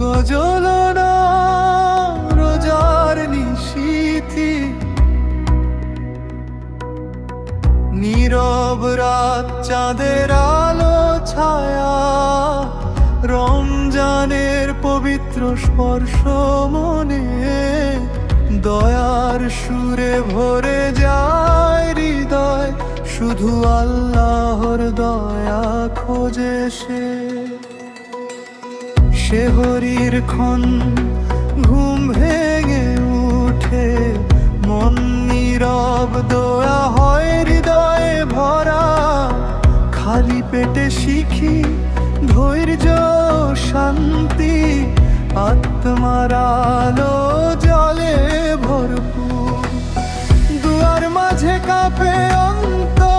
গজলনা রোজার নিশীথি, নীরব রাত চাঁদের আলো ছায়া, রমজানের পবিত্র স্পর্শ মনে, দয়ার সুরে ভরে যায় হৃদয়, শুধু আল্লাহর দয়া খোঁজে সে হরির ক্ষণ ঘুম ভেঙে উঠে, মন নীরব দোয়া হয় হৃদয়ে ভরা, খালি পেটে শিখি ধৈর্য শান্তি, আত্মার আলো জলে ভরপুর, দুয়ার মাঝে কাঁপে অন্তর,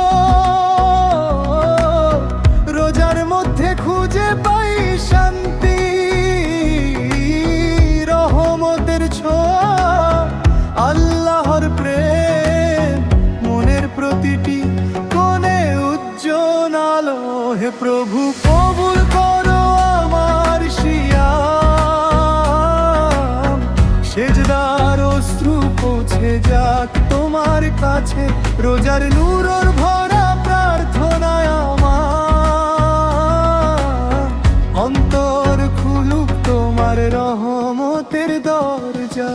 রোজার মধ্যে খুঁজে পাই শান্তি, রহমতের ছোঁয়া আল্লাহর প্রেম, মনের প্রতিটি কোণে উজ্জ্বল আলো। হে প্রভু কবুল করো আমার সিয়াম, সেজদার অশ্রু পৌঁছে যাক তোমার কাছে, রোজার নূরের ভরা প্রার্থনায় আমার, অন্তর খুলুক তোমার রহমতের দরজা।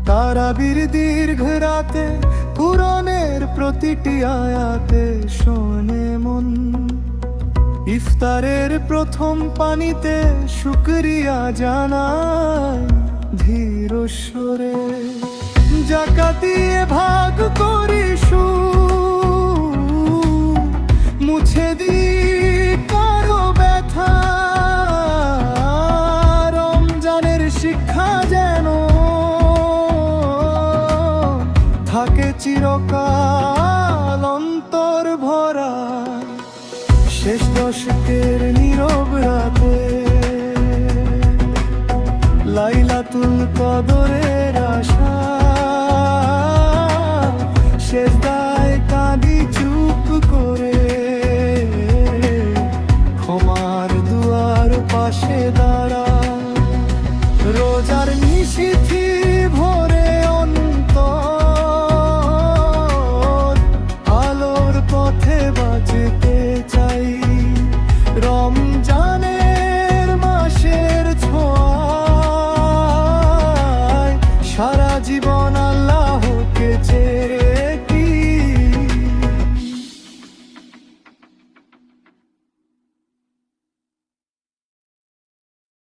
তারাবির দীর্ঘ রাতে কুরআনের প্রতিটি আয়াতে শোনে মন, ইফতারের প্রথম পানিতে শুকরিয়া জানায় ধীর স্বরে, যাকাত দিয়ে ভাগ করি সুখ, মুছে দিই কারো ব্যথা, রমজানের শিক্ষা যেন থাকে চিরকাল অন্তর ভরা, শেষ দশকের নীরব রাতে লাইলাতুল কদরের